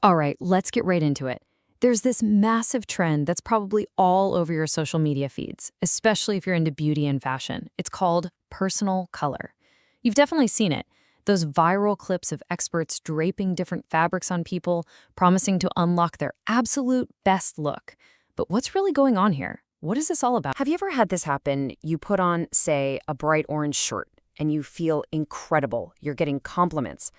All right, let's get right into it. There's this massive trend that's probably all over your social media feeds, especially if you're into beauty and fashion. It's called personal color. You've definitely seen it. Those viral clips of experts draping different fabrics on people, promising to unlock their absolute best look. But what's really going on here? What is this all about? Have you ever had this happen? You put on, say, a bright orange shirt and you feel incredible. You're getting compliments.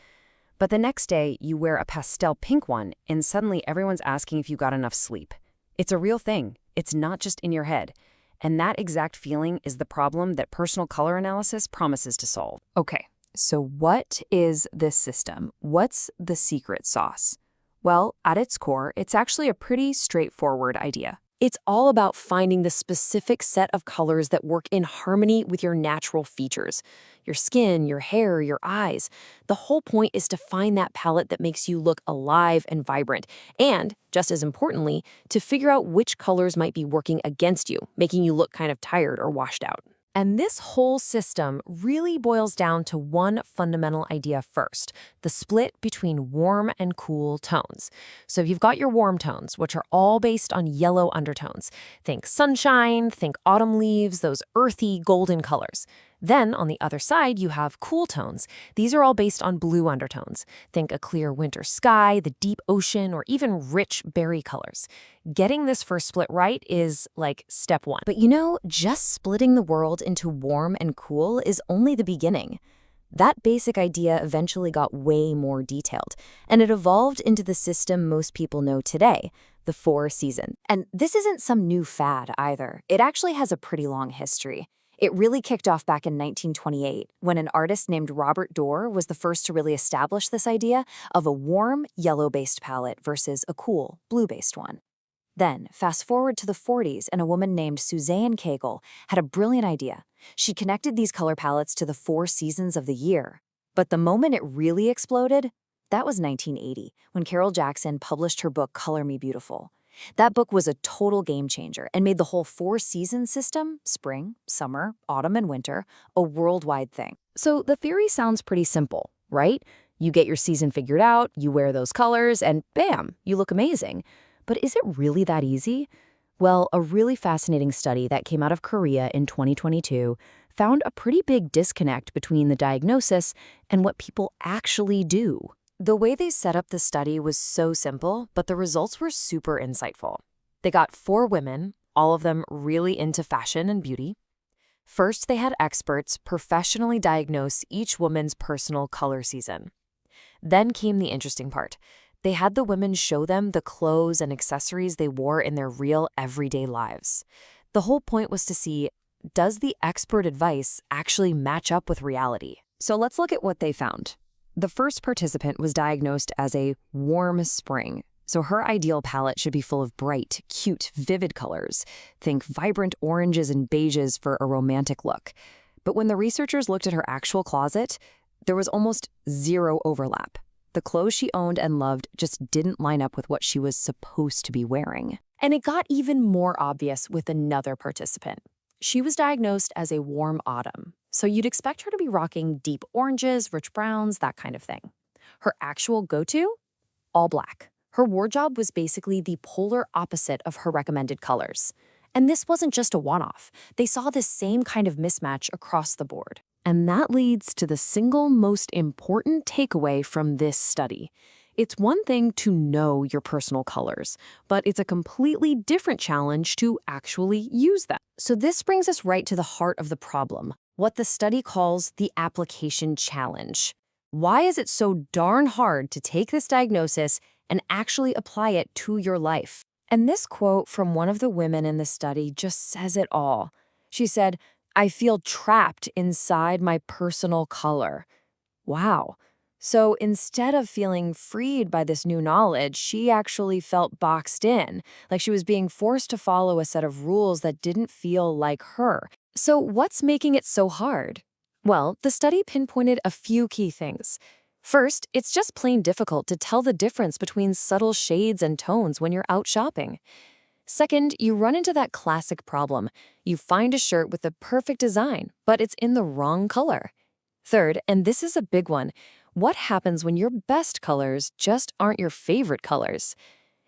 But the next day, you wear a pastel pink one and suddenly everyone's asking if you got enough sleep. It's a real thing. It's not just in your head. And that exact feeling is the problem that personal color analysis promises to solve. Okay, so what is this system? What's the secret sauce? Well, at its core, it's actually a pretty straightforward idea. It's all about finding the specific set of colors that work in harmony with your natural features. Your skin, your hair, your eyes. The whole point is to find that palette that makes you look alive and vibrant. And, just as importantly, to figure out which colors might be working against you, making you look kind of tired or washed out. And this whole system really boils down to one fundamental idea first, the split between warm and cool tones. So you've got your warm tones, which are all based on yellow undertones. Think sunshine, think autumn leaves, those earthy golden colors. Then, on the other side, you have cool tones. These are all based on blue undertones. Think a clear winter sky, the deep ocean, or even rich berry colors. Getting this first split right is like step one. But you know, just splitting the world into warm and cool is only the beginning. That basic idea eventually got way more detailed, and it evolved into the system most people know today, the 4 seasons. And this isn't some new fad either. It actually has a pretty long history. It really kicked off back in 1928, when an artist named Robert Dorr was the first to really establish this idea of a warm, yellow-based palette versus a cool, blue-based one. Then, fast forward to the 40s, and a woman named Suzanne Cagle had a brilliant idea. She connected these color palettes to the 4 seasons of the year. But the moment it really exploded, that was 1980, when Carol Jackson published her book Color Me Beautiful. That book was a total game changer and made the whole 4-season system, spring, summer, autumn, and winter, a worldwide thing. So the theory sounds pretty simple, right? You get your season figured out, you wear those colors, and bam, you look amazing. But is it really that easy? Well, a really fascinating study that came out of Korea in 2022 found a pretty big disconnect between the diagnosis and what people actually do. The way they set up the study was so simple, but the results were super insightful. They got 4 women, all of them really into fashion and beauty. First, they had experts professionally diagnose each woman's personal color season. Then came the interesting part. They had the women show them the clothes and accessories they wore in their real everyday lives. The whole point was to see, does the expert advice actually match up with reality? So let's look at what they found. The first participant was diagnosed as a warm spring, so her ideal palette should be full of bright, cute, vivid colors. Think vibrant oranges and beiges for a romantic look. But when the researchers looked at her actual closet, there was almost zero overlap. The clothes she owned and loved just didn't line up with what she was supposed to be wearing. And it got even more obvious with another participant. She was diagnosed as a warm autumn, so you'd expect her to be rocking deep oranges, rich browns, that kind of thing. Her actual go-to? All black. Her wardrobe was basically the polar opposite of her recommended colors. And this wasn't just a one-off. They saw this same kind of mismatch across the board. And that leads to the single most important takeaway from this study. It's one thing to know your personal colors, but it's a completely different challenge to actually use them. So this brings us right to the heart of the problem, what the study calls the application challenge. Why is it so darn hard to take this diagnosis and actually apply it to your life? And this quote from one of the women in the study just says it all. She said, "I feel trapped inside my personal color." Wow. So instead of feeling freed by this new knowledge, she actually felt boxed in, like she was being forced to follow a set of rules that didn't feel like her. So what's making it so hard? Well, the study pinpointed a few key things. First, it's just plain difficult to tell the difference between subtle shades and tones when you're out shopping. Second, you run into that classic problem. You find a shirt with the perfect design, but it's in the wrong color. Third, and this is a big one, What happens when your best colors just aren't your favorite colors?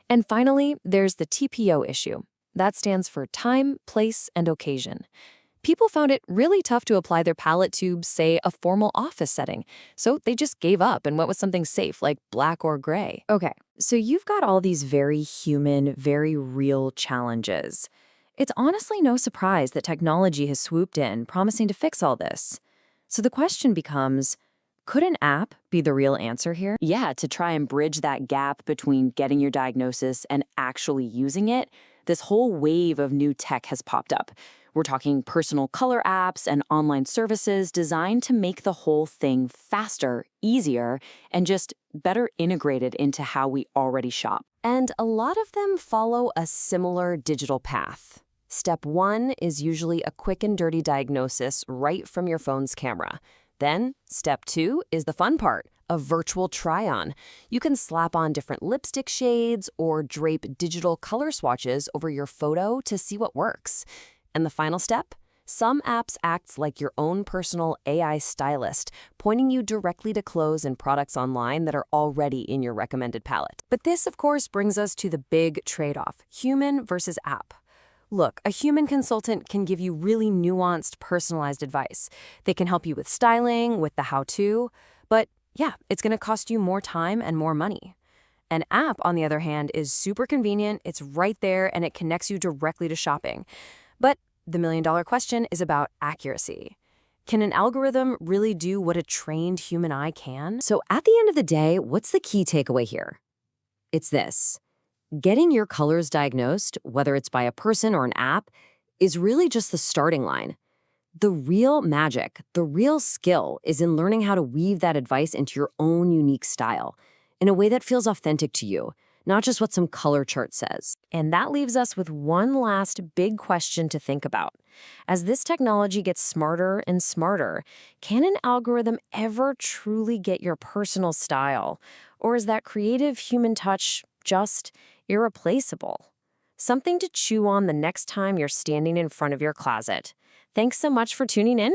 And finally, there's the TPO issue. That stands for time, place, and occasion. People found it really tough to apply their palette to, say, a formal office setting, so they just gave up and went with something safe like black or gray. Okay, so you've got all these very human, very real challenges. It's honestly no surprise that technology has swooped in, promising to fix all this. So the question becomes, could an app be the real answer here? Yeah, to try and bridge that gap between getting your diagnosis and actually using it, this whole wave of new tech has popped up. We're talking personal color apps and online services designed to make the whole thing faster, easier, and just better integrated into how we already shop. And a lot of them follow a similar digital path. Step 1 is usually a quick and dirty diagnosis right from your phone's camera. Then, step 2 is the fun part, a virtual try-on. You can slap on different lipstick shades or drape digital color swatches over your photo to see what works. And the final step? Some apps act like your own personal AI stylist, pointing you directly to clothes and products online that are already in your recommended palette. But this, of course, brings us to the big trade-off, human versus app. Look, a human consultant can give you really nuanced, personalized advice. They can help you with styling, with the how-to, but yeah, it's going to cost you more time and more money. An app, on the other hand, is super convenient, it's right there, and it connects you directly to shopping. But the million-dollar question is about accuracy. Can an algorithm really do what a trained human eye can? So at the end of the day, what's the key takeaway here? It's this. Getting your colors diagnosed, whether it's by a person or an app, is really just the starting line. The real magic, the real skill is in learning how to weave that advice into your own unique style in a way that feels authentic to you, not just what some color chart says. And that leaves us with one last big question to think about. As this technology gets smarter and smarter, can an algorithm ever truly get your personal style? Or is that creative human touch just irreplaceable? Something to chew on the next time you're standing in front of your closet. Thanks so much for tuning in.